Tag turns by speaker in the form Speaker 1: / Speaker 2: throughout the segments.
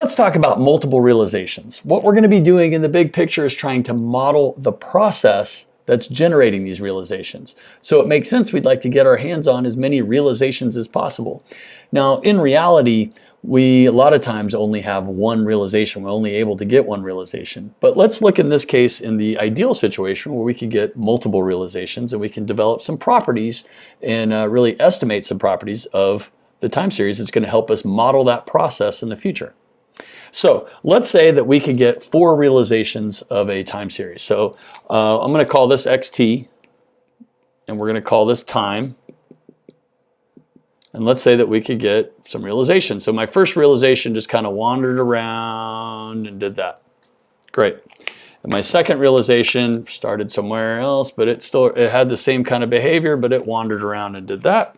Speaker 1: Let's talk about multiple realizations. What we're going to be doing in the big picture is trying to model the process that's generating these realizations. So it makes sense we'd like to get our hands on as many realizations as possible. Now, in reality, we a lot of times only have one realization. We're only able to get one realization. But let's look in this case in the ideal situation where we could get multiple realizations and we can develop some properties and really estimate some properties of the time series that's going to help us model that process in the future. So let's say that we could get 4 realizations of a time series. So I'm going to call this xt, and we're going to call this time. And let's say that we could get some realizations. So my first realization just kind of wandered around and did that. Great. And my second realization started somewhere else, but it had the same kind of behavior, but it wandered around and did that.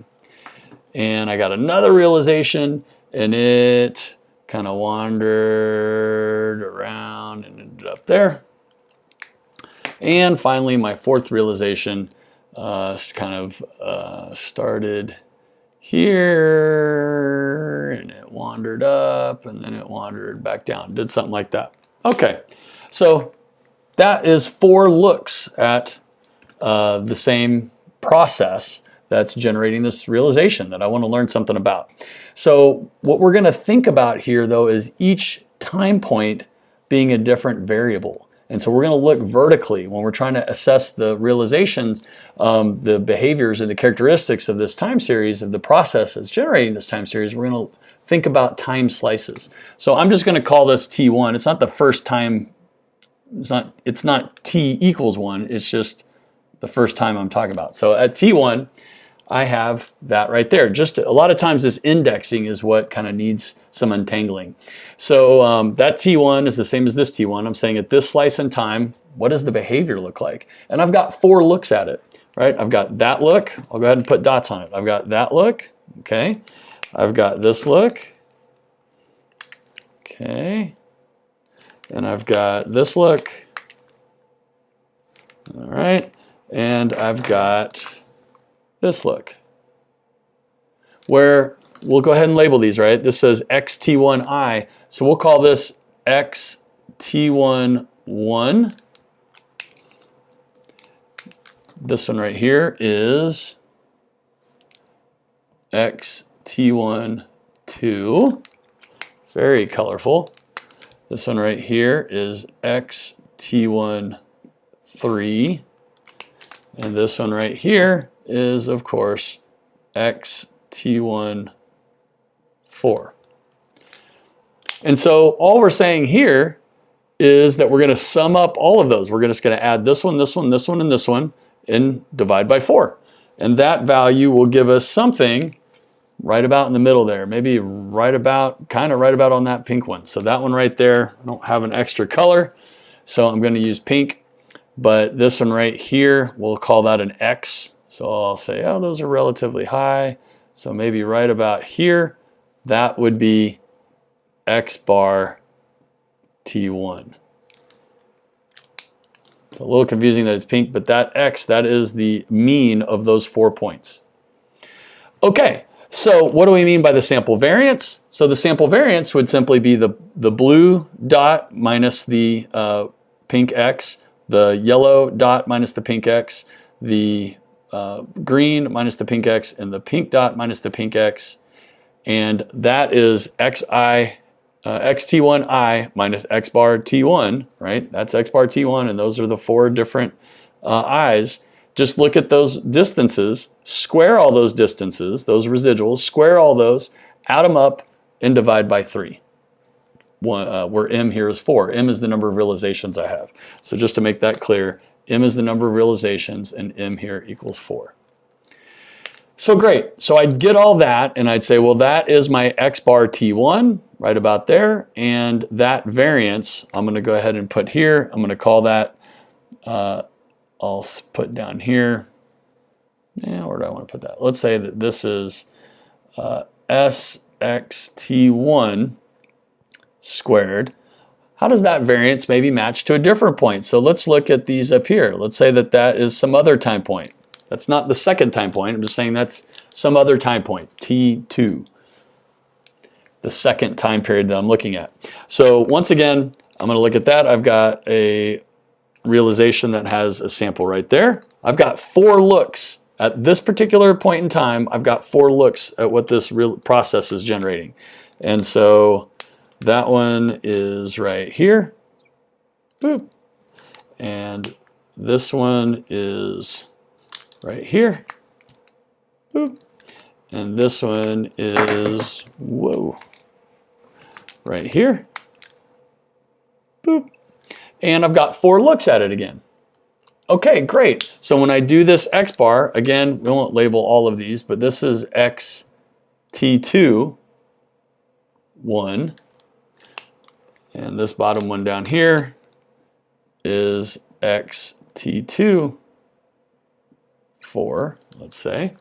Speaker 1: And I got another realization, and it kind of wandered around and ended up there. And finally, my fourth realization kind of started here, and it wandered up, and then it wandered back down. Did something like that. Okay, so that is 4 looks at the same process that's generating this realization that I want to learn something about. So what we're going to think about here, though, is each time point being a different variable. And so we're going to look vertically when we're trying to assess the realizations, the behaviors and the characteristics of this time series, of the process that's generating this time series. We're going to think about time slices. So I'm just going to call this T1. It's not the first time. It's not T equals 1. It's just the first time I'm talking about. So at T1, I have that right there. Just a lot of times this indexing is what kind of needs some untangling. So that T1 is the same as this T1. I'm saying at this slice in time, what does the behavior look like? And I've got 4 looks at it, right? I've got that look. I'll go ahead and put dots on it. I've got that look, okay? I've got this look, okay? And I've got this look, all right? And I've got this look, where we'll go ahead and label these, right? This says xt1i, so we'll call this xt11. This one right here is xt12, very colorful. This one right here is xt13, and this one right here is, of course, xt14. And so all we're saying here is that we're going to sum up all of those. We're just going to add this one, this one, this one, and this one, and divide by 4. And that value will give us something right about in the middle there, maybe right about, kind of right about on that pink one. So that one right there, I don't have an extra color, so I'm going to use pink. But this one right here, we'll call that an X. So I'll say, oh, those are relatively high. So maybe right about here, that would be X bar T1. It's a little confusing that it's pink, but that X, that is the mean of those 4 points. Okay, so what do we mean by the sample variance? So the sample variance would simply be the blue dot minus the pink X, the yellow dot minus the pink X, the green minus the pink X, and the pink dot minus the pink X. And that is xt1i minus x bar t1, right? That's x bar t1, and those are the 4 different i's. Just look at those distances, square all those distances, those residuals, square all those, add them up, and divide by 3. Where m here is 4. M is the number of realizations I have. So just to make that clear, m is the number of realizations, and m here equals 4. So great. So I'd get all that, and I'd say, well, that is my x bar t1, right about there, and that variance, I'm going to go ahead and put here. I'm going to call that, I'll put down here, where do I want to put that? Let's say that this is sxt1 squared. How does that variance maybe match to a different point? So let's look at these up here. Let's say that that is some other time point. That's not the second time point. I'm just saying that's some other time point, T2. the second time period that I'm looking at. So once again, I'm going to look at that. I've got a realization that has a sample right there. I've got 4 looks at this particular point in time. I've got 4 looks at what this real process is generating. And so that one is right here. Boop. And this one is right here. Boop. And this one is, whoa, right here. Boop. And I've got 4 looks at it again. Okay, great. So when I do this X bar, again, we won't label all of these, but this is XT2, 1. And this bottom one down here is XT2, 4, let's say.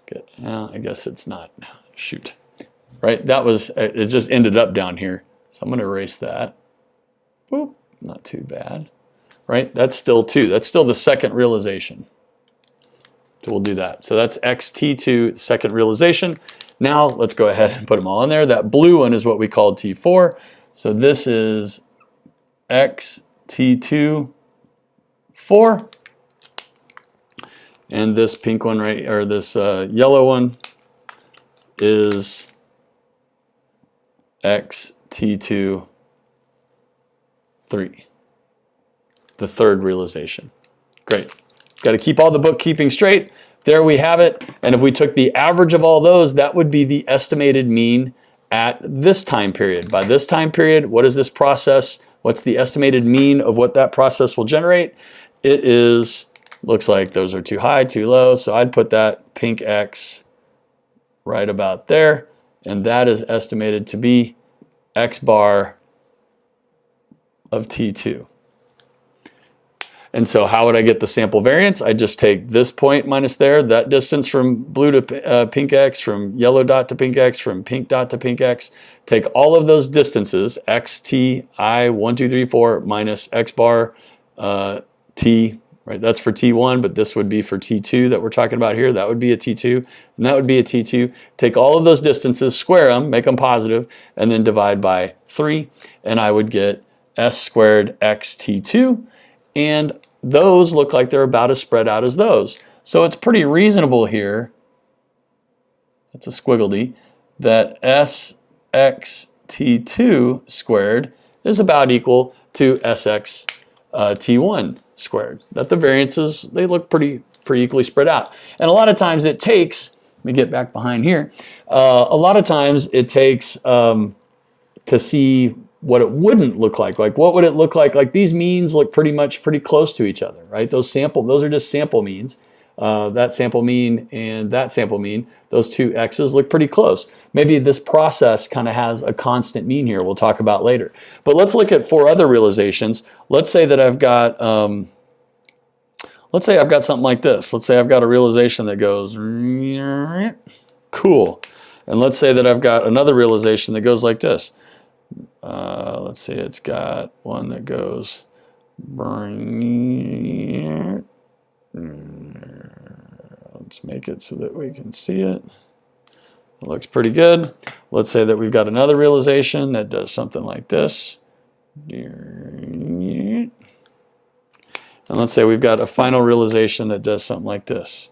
Speaker 1: Good. I guess it's not. Shoot. Right? That was, it just ended up down here. So I'm going to erase that. Boop. Not too bad. Right? That's still 2. That's still the second realization. So we'll do that. So that's XT2, second realization. Now let's go ahead and put them all in there. That blue one is what we called T4. So this is XT2, 4. And this pink one right, or this yellow one is XT2, 3. The third realization. Great. Got to keep all the bookkeeping straight. There we have it. And if we took the average of all those, that would be the estimated mean at this time period. By this time period, what is this process? What's the estimated mean of what that process will generate? It is, looks like those are too high, too low. So I'd put that pink X right about there. And that is estimated to be X bar of T2. And so how would I get the sample variance? I just take this point minus there, that distance from blue to pink X, from yellow dot to pink X, from pink dot to pink X. Take all of those distances, X, T, I, 1, 2, 3, 4, minus X bar, T, right? That's for T1, but this would be for T2 that we're talking about here. That would be a T2, and that would be a T2. Take all of those distances, square them, make them positive, and then divide by 3, and I would get S squared X T2. And those look like they're about as spread out as those. So it's pretty reasonable here, that's a squiggle D, that SXT2 squared is about equal to SX T1 squared. That the variances, they look pretty equally spread out. And a lot of times it takes, let me get back behind here, a lot of times it takes to see what it wouldn't look like. Like what would it look like? Like these means look pretty close to each other, right? Those are just sample means. That sample mean and that sample mean, those two X's look pretty close. Maybe this process kind of has a constant mean here we'll talk about later. But let's look at 4 other realizations. Let's say that I've got, something like this. Let's say I've got a realization that goes, cool. And let's say that I've got another realization that goes like this. Let's see, it's got one that goes, let's make it so that we can see it. It looks pretty good. Let's say that we've got another realization that does something like this. And let's say we've got a final realization that does something like this.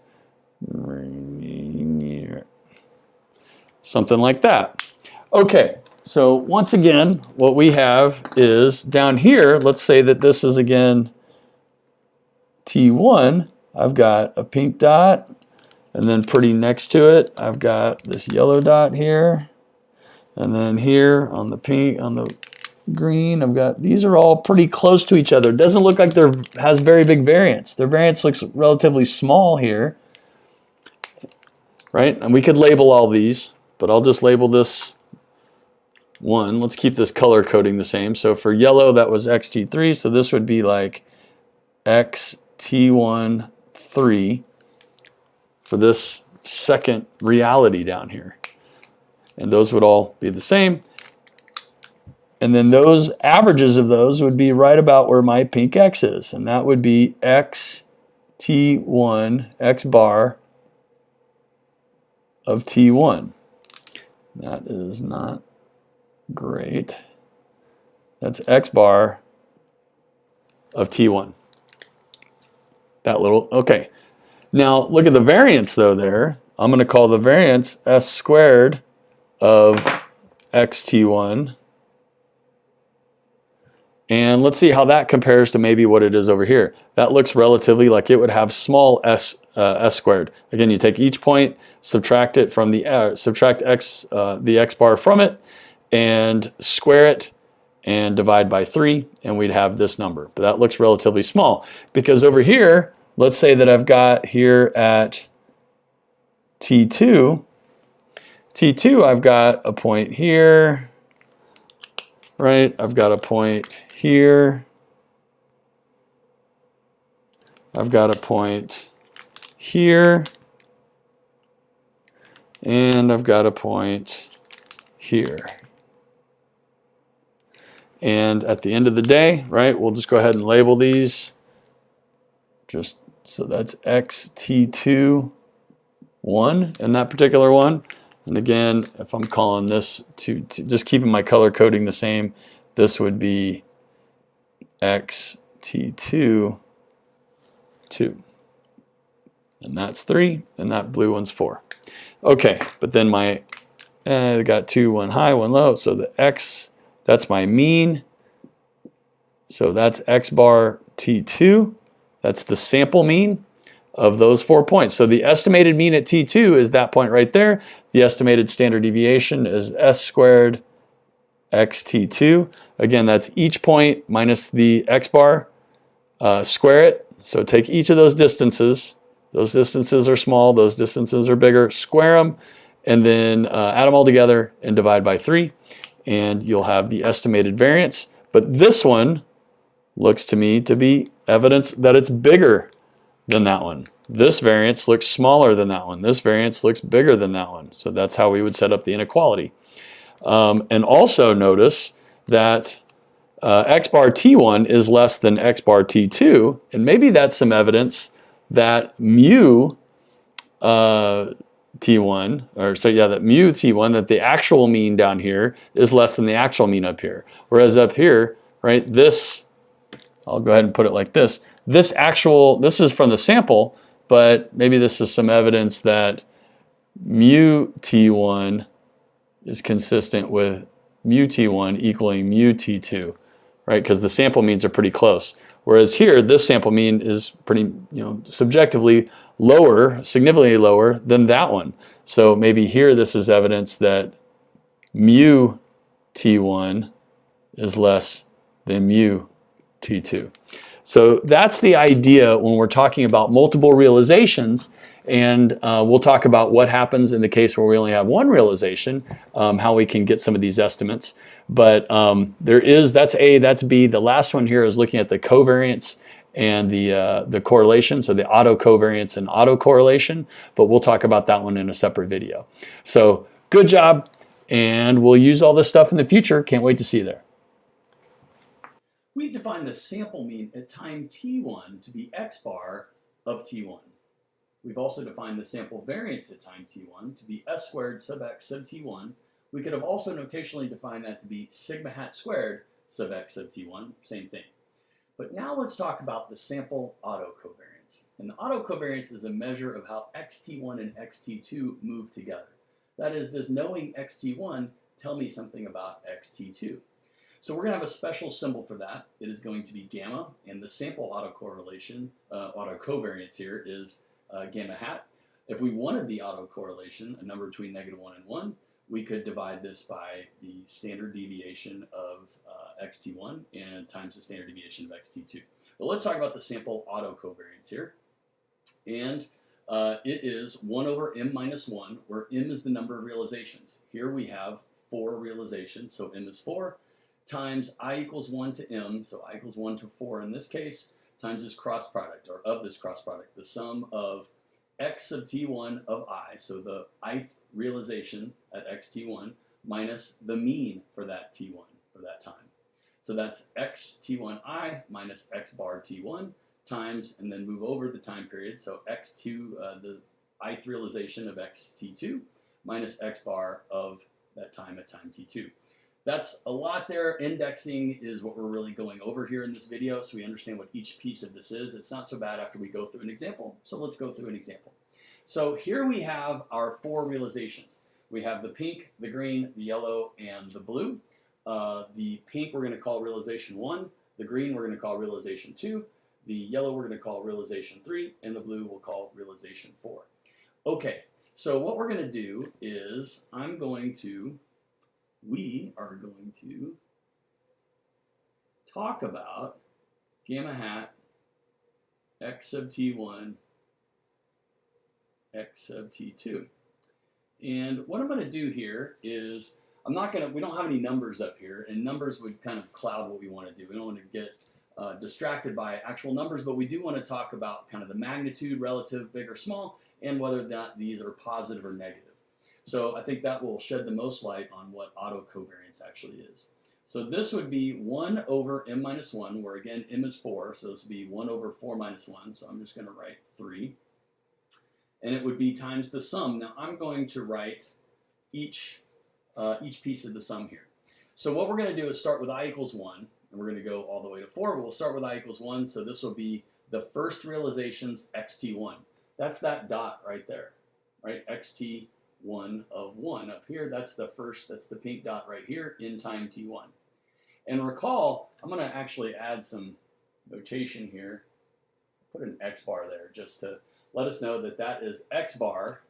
Speaker 1: Something like that. Okay. So once again, what we have is down here, let's say that this is again T1. I've got a pink dot, and then pretty next to it, I've got this yellow dot here. And then here on the pink, on the green, I've got, these are all pretty close to each other. It doesn't look like there has very big variance. Their variance looks relatively small here, right? And we could label all these, but I'll just label this 1. Let's keep this color coding the same. So for yellow, that was XT3. So this would be like XT1, 3 for this second reality down here. And those would all be the same. And then those averages of those would be right about where my pink X is. And that would be XT1, X bar of T1. That is not great. That's X bar of T1. That little, okay. Now look at the variance though there. I'm going to call the variance S squared of xt1. And let's see how that compares to maybe what it is over here. That looks relatively like it would have small s squared. Again, you take each point, subtract it from the subtract x the x bar from it, and square it and divide by 3, and we'd have this number. But that looks relatively small because over here, let's say that I've got here at T2, I've got a point here, right? I've got a point here. I've got a point here. And I've got a point here. And at the end of the day, right, we'll just go ahead and label these. Just so that's xt2, 1 in that particular one. And again, if I'm calling this to just keeping my color coding the same, this would be xt2, 2. And that's 3, and that blue one's 4. Okay, but then my, I got 2, 1 high, 1 low, so the x, that's my mean. So that's x bar T2. That's the sample mean of those 4 points. So the estimated mean at T2 is that point right there. The estimated standard deviation is S squared xt2. Again, that's each point minus the x bar, square it. So take each of those distances. Those distances are small, those distances are bigger. Square them, and then add them all together and divide by 3. And you'll have the estimated variance. But this one looks to me to be evidence that it's bigger than that one. This variance looks smaller than that one. This variance looks bigger than that one. So that's how we would set up the inequality. And also notice that x bar T1 is less than x bar T2. And maybe that's some evidence that mu T1, or so yeah, that mu T1, that the actual mean down here is less than the actual mean up here. Whereas up here, right, this, I'll go ahead and put it like this. This is from the sample, but maybe this is some evidence that mu T1 is consistent with mu T1 equaling mu T2, right? Because the sample means are pretty close. Whereas here, this sample mean is pretty, subjectively lower, significantly lower than that one. So maybe here this is evidence that mu T1 is less than mu T2. So that's the idea when we're talking about multiple realizations, and we'll talk about what happens in the case where we only have one realization, how we can get some of these estimates. But that's A, that's B. The last one here is looking at the covariance and the correlation, so the autocovariance and autocorrelation, but we'll talk about that one in a separate video. So good job, and we'll use all this stuff in the future. Can't wait to see you there. We've defined the sample mean at time t1 to be x bar of t1. We've also defined the sample variance at time t1 to be s squared sub x sub t1. We could have also notationally defined that to be sigma hat squared sub x sub t1, same thing. But now let's talk about the sample autocovariance. And the autocovariance is a measure of how xt1 and xt2 move together. That is, does knowing xt1 tell me something about xt2? So we're going to have a special symbol for that. It is going to be gamma, and the sample autocorrelation, autocovariance here is gamma hat. If we wanted the autocorrelation, a number between -1 and 1, we could divide this by the standard deviation of xt1 and times the standard deviation of xt2. But let's talk about the sample autocovariance here. And it is 1 over m minus 1, where m is the number of realizations. Here we have 4 realizations, so m is 4, times I equals 1 to m, so I equals 1 to 4 in this case, times this cross product, or of this cross product, the sum of x sub t1 of I, so the ith realization at xt1, minus the mean for that t1, for that time. So that's x t1i minus x bar t1 times, and then move over the time period, so x2, the ith realization of xt2, minus x bar of that time at time t2. That's a lot there. Indexing is what we're really going over here in this video, so we understand what each piece of this is. It's not so bad after we go through an example, so let's go through an example. So here we have our 4 realizations. We have the pink, the green, the yellow, and the blue. The pink we're going to call realization 1, the green we're going to call realization 2, the yellow we're going to call realization 3, and the blue we'll call realization 4. Okay, so what we're going to do is we are going to talk about gamma hat x sub t1, x sub t2. And what I'm going to do here is, we don't have any numbers up here, and numbers would kind of cloud what we want to do. We don't want to get distracted by actual numbers, but we do want to talk about kind of the magnitude, relative, big or small, and whether these are positive or negative. So I think that will shed the most light on what autocovariance actually is. So this would be 1 over m minus 1, where again m is 4, so this would be 1 over 4 minus 1, so I'm just going to write 3. And it would be times the sum. Now I'm going to write each piece of the sum here. So what we're going to do is start with I equals 1, and we're going to go all the way to 4, but we'll start with I equals 1, so this will be the first realization's xt1. That's that dot right there, right? xt1 of 1 up here, that's the pink dot right here in time t1. And recall, I'm going to actually add some notation here, put an x bar there just to let us know that that is x bar,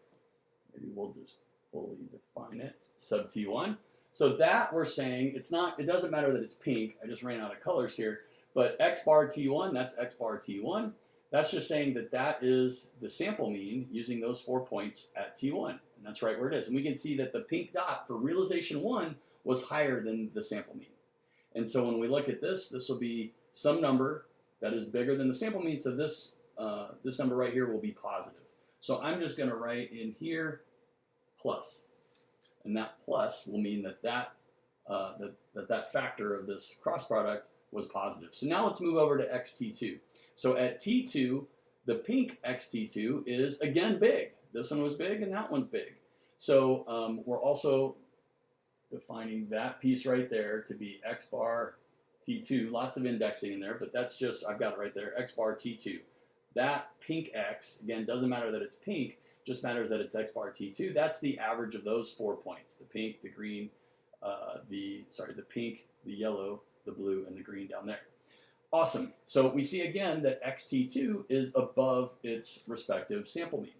Speaker 1: maybe we'll just fully define it, sub t1. So that we're saying, it doesn't matter that it's pink, I just ran out of colors here, but x bar t1, that's x bar t1. That's just saying that that is the sample mean using those 4 points at t1. And that's right where it is. And we can see that the pink dot for realization 1 was higher than the sample mean. And so when we look at this, this will be some number that is bigger than the sample mean. So this number right here will be positive. So I'm just going to write in here plus. And that plus will mean that factor of this cross product was positive. So now let's move over to xt2. So at t2, the pink xt2 is again big. This one was big and that one's big. So we're also defining that piece right there to be x bar t2. Lots of indexing in there, but that's just, I've got it right there, x bar t2. That pink x, again, doesn't matter that it's pink, just matters that it's x bar t2. That's the average of those 4 points, the pink, the green, the pink, the yellow, the blue, and the green down there. Awesome. So we see again that xt2 is above its respective sample mean.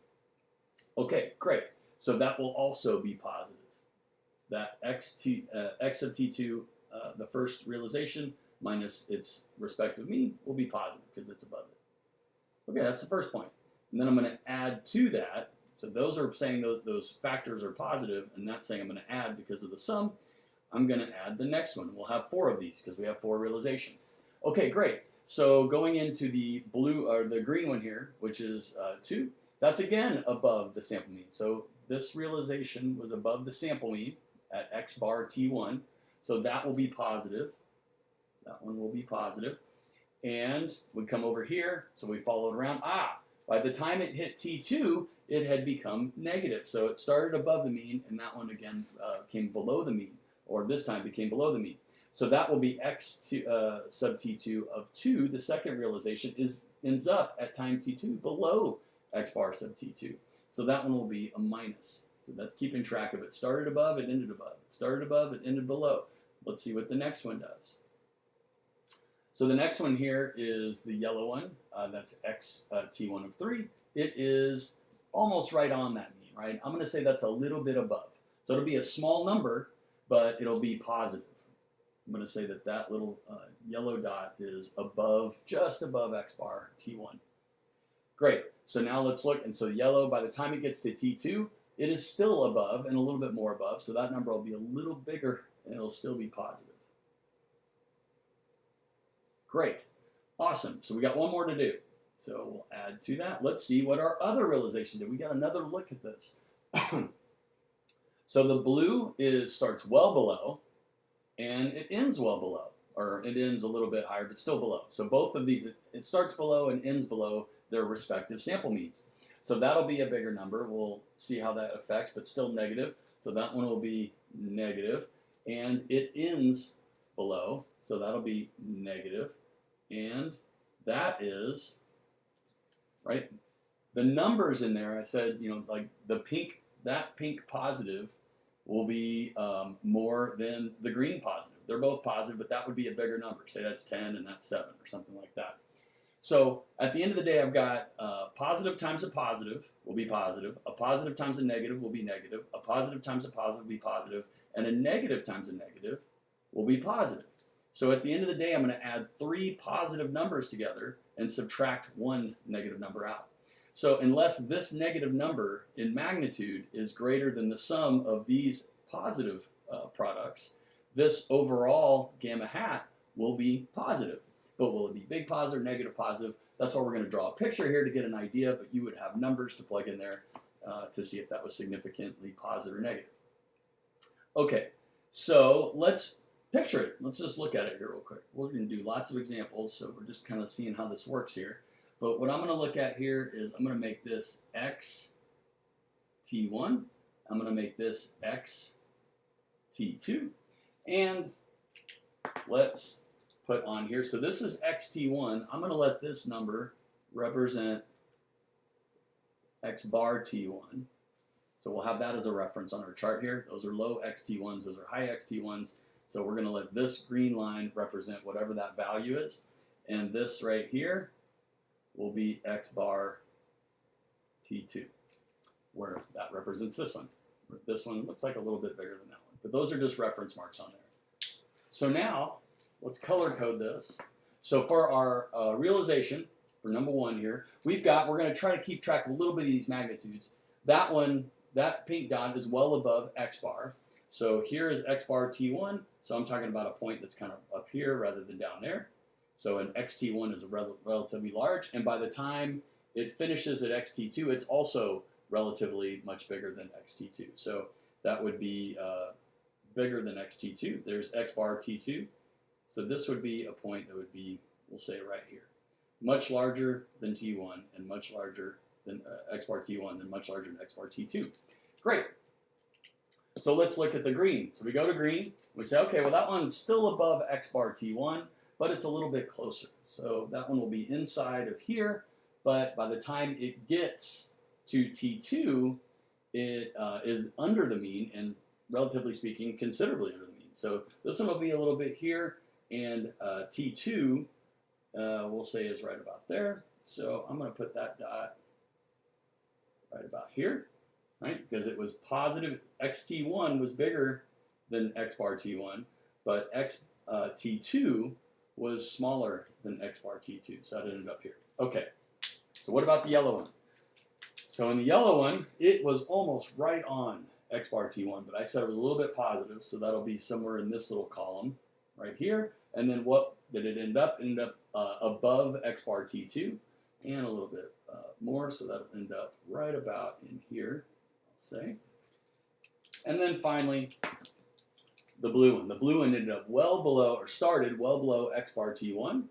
Speaker 1: Okay, great. So that will also be positive. That x of t2, the first realization, minus its respective mean will be positive because it's above it. Okay, that's the first point. And then I'm going to add to that. So those are saying those factors are positive, and that's saying I'm going to add because of the sum. I'm going to add the next one. We'll have 4 of these because we have 4 realizations. Okay, great. So going into the blue or the green one here, which is 2, that's again above the sample mean. So this realization was above the sample mean at x bar t1. So that will be positive. That one will be positive. And we come over here, so we followed around. By the time it hit t2, it had become negative. So it started above the mean, and that one again came below the mean, or this time became below the mean. So that will be x sub t2 of 2. The second realization ends up at time t2 below x bar sub t2. So that one will be a minus. So that's keeping track of it. Started above, it ended above. It started above, it ended below. Let's see what the next one does. So the next one here is the yellow one. That's x t1 of 3. It is almost right on that mean, right? I'm going to say that's a little bit above. So it'll be a small number, but it'll be positive. I'm going to say that that little yellow dot is above, just above x bar t1. Great. So now let's look. And so yellow, by the time it gets to t2, it is still above and a little bit more above. So that number will be a little bigger and it'll still be positive. Great. Awesome. So we got one more to do. So we'll add to that. Let's see what our other realization did. We got another look at this. So the blue starts well below and it ends well below, or it ends a little bit higher, but still below. So both of these, it starts below and ends below their respective sample means. So that'll be a bigger number. We'll see how that affects, but still negative. So that one will be negative, and it ends below, so that'll be negative, and that is, right, the numbers in there, I said, you know, like the pink, that pink positive will be more than the green positive. They're both positive, but that would be a bigger number. Say that's 10 and that's 7 or something like that. So at the end of the day, I've got positive times a positive will be positive, a positive times a negative will be negative, a positive times a positive will be positive, and a negative times a negative will be positive. So at the end of the day, I'm going to add 3 positive numbers together and subtract 1 negative number out. So unless this negative number in magnitude is greater than the sum of these positive products, this overall gamma hat will be positive. But will it be big positive, negative positive? That's why we're going to draw a picture here to get an idea, but you would have numbers to plug in there to see if that was significantly positive or negative. Okay, so let's picture it. Let's just look at it here real quick. We're going to do lots of examples, so we're just kind of seeing how this works here. But what I'm going to look at here is I'm going to make this xt1. I'm going to make this xt2. And let's put on here. So this is xt1. I'm going to let this number represent x bar t1. So we'll have that as a reference on our chart here. Those are low xt1s. Those are high xt1s. So we're going to let this green line represent whatever that value is. And this right here will be x bar t2, where that represents this one. This one looks like a little bit bigger than that one, but those are just reference marks on there. So now let's color code this. So for our realization for number 1 here, we're going to try to keep track of a little bit of these magnitudes. That one, that pink dot is well above x bar. So here is x bar t1. So I'm talking about a point that's kind of up here rather than down there. So an xt1 is relatively large, and by the time it finishes at xt2, it's also relatively much bigger than xt2. So that would be bigger than xt2. There's x bar t2. So this would be a point that would be, we'll say right here, much larger than t1 and much larger than x bar t1 and much larger than x bar t2. Great. So let's look at the green. So we go to green. We say, okay, well that one's still above x bar t1, but it's a little bit closer. So that one will be inside of here, but by the time it gets to T2, it is under the mean, and relatively speaking, considerably under the mean. So this one will be a little bit here, and T2, we'll say is right about there. So I'm going to put that dot right about here, right? Because it was positive, xt1 was bigger than x bar t1, but t2 was smaller than x bar t2, so that ended up here. Okay, so what about the yellow one? So in the yellow one, it was almost right on x bar t1, but I said it was a little bit positive, so that'll be somewhere in this little column right here. And then what did it end up? It ended up above x bar t2 and a little bit more, so that'll end up right about in here, I'll say. And then finally, the blue one. The blue one ended up well below, or started well below x bar t1.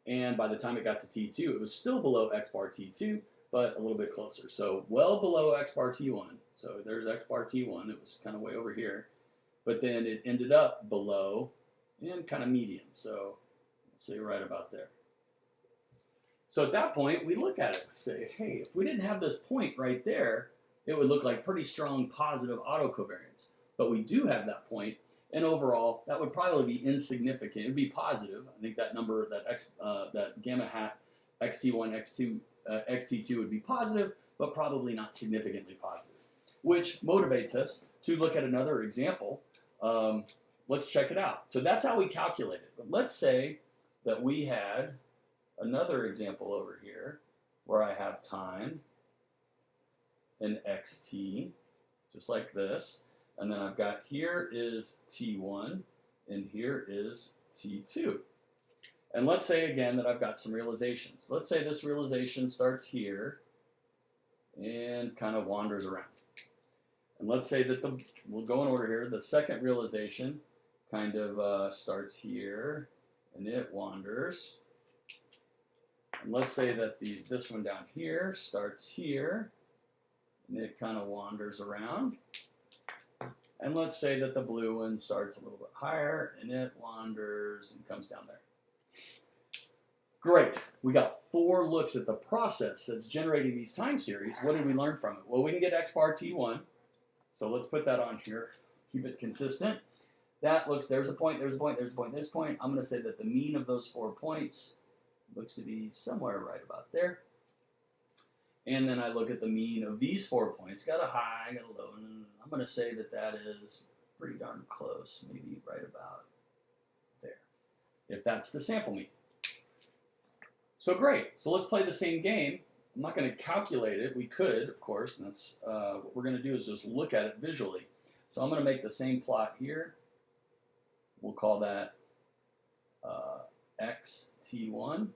Speaker 1: And by the time it got to t2, it was still below x bar t2, but a little bit closer. So well below x bar t1. So there's x bar t1. It was kind of way over here. But then it ended up below and kind of medium. So let's say right about there. So at that point, we look at it and say, hey, if we didn't have this point right there, it would look like pretty strong positive autocovariance. But we do have that point, and overall, that would probably be insignificant. It would be positive. I think that number, that gamma hat, xt1, xt2 would be positive, but probably not significantly positive, which motivates us to look at another example. Let's check it out. So that's how we calculate it. But let's say that we had another example over here where I have time and xt, just like this. And then I've got here is T1 and here is T2. And let's say again that I've got some realizations. Let's say this realization starts here and kind of wanders around. And let's say that we'll go in order here. The second realization kind of starts here and it wanders. And let's say that this one down here starts here and it kind of wanders around. And let's say that the blue one starts a little bit higher and it wanders and comes down there. Great. We got 4 looks at the process that's generating these time series. What did we learn from it? Well, we can get x bar t1. So let's put that on here. Keep it consistent. That looks, there's a point, there's a point, there's a point, there's a point. I'm going to say that the mean of those 4 points looks to be somewhere right about there. And then I look at the mean of these 4 points. Got a high, got a low, and I'm going to say that that is pretty darn close, maybe right about there, if that's the sample mean. So great. So let's play the same game. I'm not going to calculate it. We could, of course, and that's what we're going to do is just look at it visually. So I'm going to make the same plot here. We'll call that xt1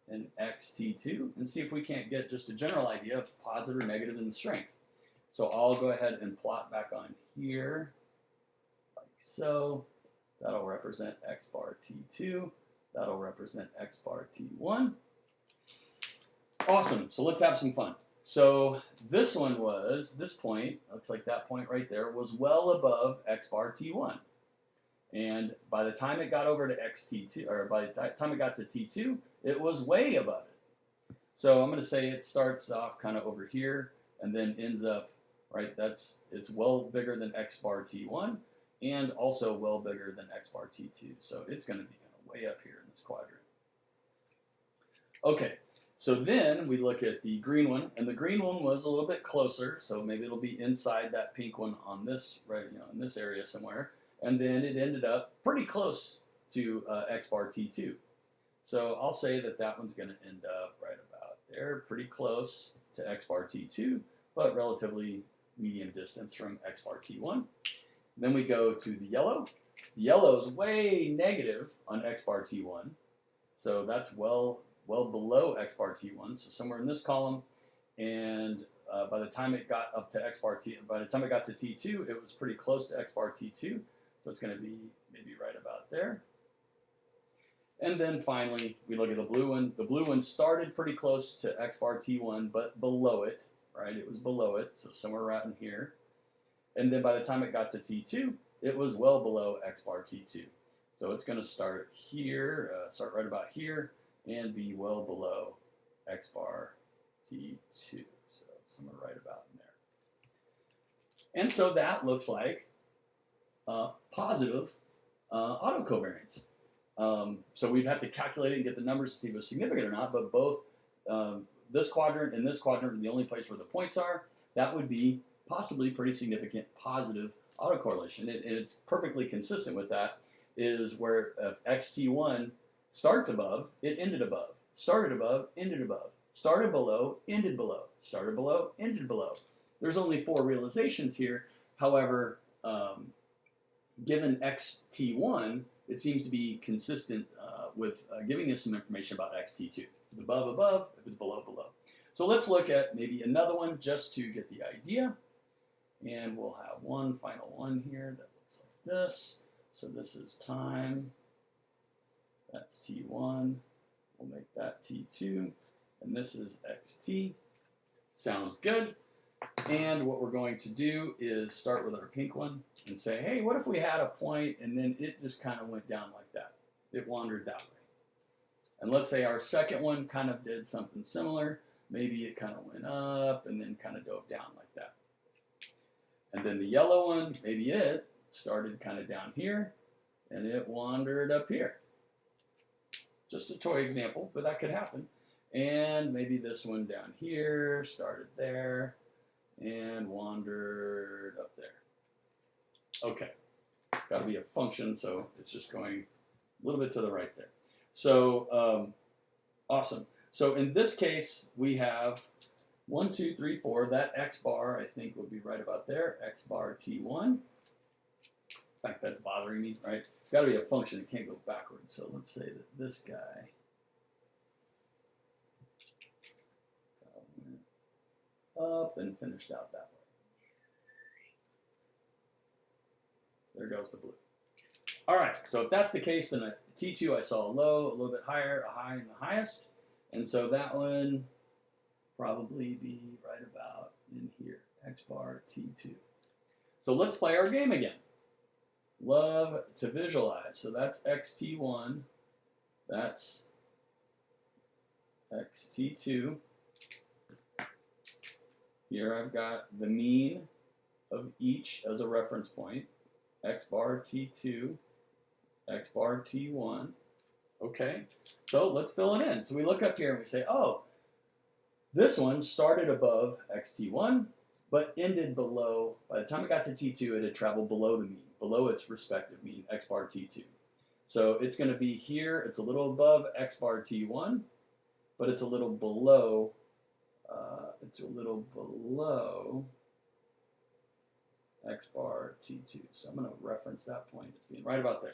Speaker 1: and xt2 and see if we can't get just a general idea of positive or negative in the strength. So I'll go ahead and plot back on here like so. That'll represent x bar t2. That'll represent x bar t1. Awesome. So let's have some fun. So this one was, this point, looks like that point right there, was well above x bar t1. And by the time it got over to xt2, or by the time it got to t2, it was way above it. So I'm going to say it starts off kind of over here and then ends up, right, it's well bigger than x bar t1 and also well bigger than x bar t2. So it's going to be kind of way up here in this quadrant. Okay, so then we look at the green one, and the green one was a little bit closer, so maybe it'll be inside that pink one on this, right, in this area somewhere. And then it ended up pretty close to x bar t2. So I'll say that that one's going to end up right about there, pretty close to x bar t2, but relatively medium distance from x bar t1. Then we go to the yellow. The yellow is way negative on x bar t1, so that's well below x bar t1, so somewhere in this column. And by the time it got up to x bar t, by the time it got to t2, it was pretty close to x bar t2. So it's going to be maybe right about there. And then finally, we look at the blue one. The blue one started pretty close to x bar t1, but below it, right? It was below it, so somewhere right in here. And then by the time it got to t2, it was well below x bar t2. So it's going to start here, start right about here, and be well below x bar t2. So somewhere right about in there. And so that looks like positive autocovariance. So we'd have to calculate it and get the numbers to see if it was significant or not, but both this quadrant and this quadrant are the only place where the points are. That would be possibly pretty significant positive autocorrelation. And it's perfectly consistent with that, is where if xt1 starts above, it ended above. Started above, ended above. Started below, ended below. Started below, ended below. There's only 4 realizations here. However, given xt1, it seems to be consistent with giving us some information about xt2. If it's above, above. If it's below, below. So let's look at maybe another one just to get the idea. And we'll have one final one here that looks like this. So this is time. That's t1. We'll make that t2. And this is xt. Sounds good. And what we're going to do is start with our pink one and say, hey, what if we had a point and then it just kind of went down like that? It wandered that way. And let's say our second one kind of did something similar. Maybe it kind of went up and then kind of dove down like that. And then the yellow one, maybe it started kind of down here and it wandered up here. Just a toy example, but that could happen. And maybe this one down here started there and wandered up there. Okay, got to be a function, so it's just going a little bit to the right there. So awesome. So in this case, we have 1, 2, 3, 4. That x bar, I think, would be right about there. X bar t1. In fact, that's bothering me, right? It's got to be a function. It can't go backwards. So let's say that this guy went up and finished out that way. There goes the blue. All right, so if that's the case, then at T2 I saw a low, a little bit higher, a high, and the highest. And so that one probably be right about in here, x bar T2. So let's play our game again. Love to visualize. So that's xt1, that's xt2. Here I've got the mean of each as a reference point, x bar t2, x bar t1. Okay, so let's fill it in. So we look up here and we say, oh, this one started above xt1, but ended below, by the time it got to t2, it had traveled below the mean, below its respective mean, x bar t2. So it's going to be here, it's a little above x bar t1, but it's a little below, x bar t2. So I'm going to reference that point as being right about there.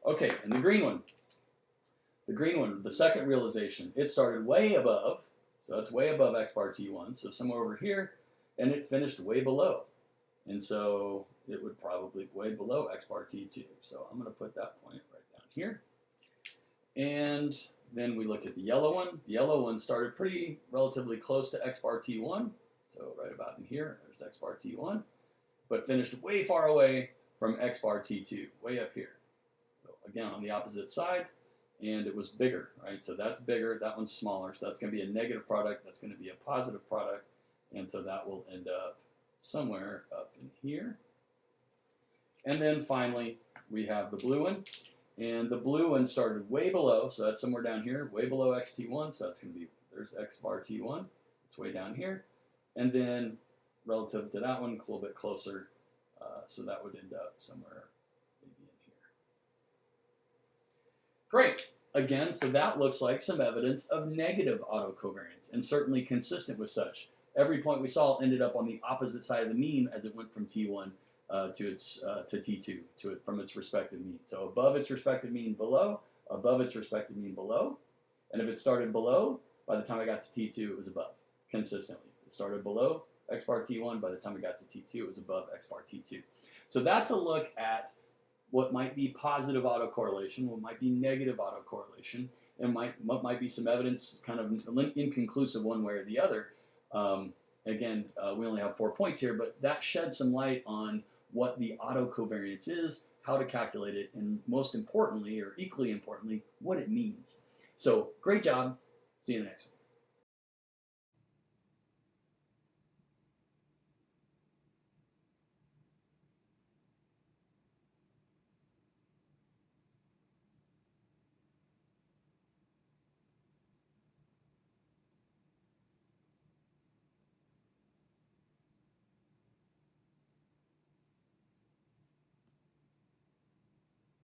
Speaker 1: Okay, and the green one, the second realization, it started way above, so it's way above x bar t1, so somewhere over here, and it finished way below. And so it would probably be way below x bar t2. So I'm going to put that point right down here. And then we look at the yellow one. The yellow one started pretty relatively close to x bar t1, so right about in here, there's x bar t1, but finished way far away from x bar t2, way up here. So again, on the opposite side, and it was bigger, right? So that's bigger, that one's smaller, so that's going to be a negative product, that's going to be a positive product, and so that will end up somewhere up in here. And then finally, we have the blue one, and the blue one started way below, so that's somewhere down here, way below xt1, so that's going to be, there's x bar t1, it's way down here, and then relative to that one, a little bit closer, so that would end up somewhere maybe in here. Great. Again, so that looks like some evidence of negative autocovariance, and certainly consistent with such. Every point we saw ended up on the opposite side of the mean as it went from T1 to T2, from its respective mean. So above its respective mean, below, above its respective mean, below. And if it started below, by the time I got to T2, it was above, consistently. It started below x bar T1, by the time it got to T2, it was above x bar T2. So that's a look at what might be positive autocorrelation, what might be negative autocorrelation, and what might be some evidence kind of inconclusive one way or the other. Again, we only have 4 points here, but that sheds some light on what the autocovariance is, how to calculate it, and most importantly, or equally importantly, what it means. So great job. See you in the next one.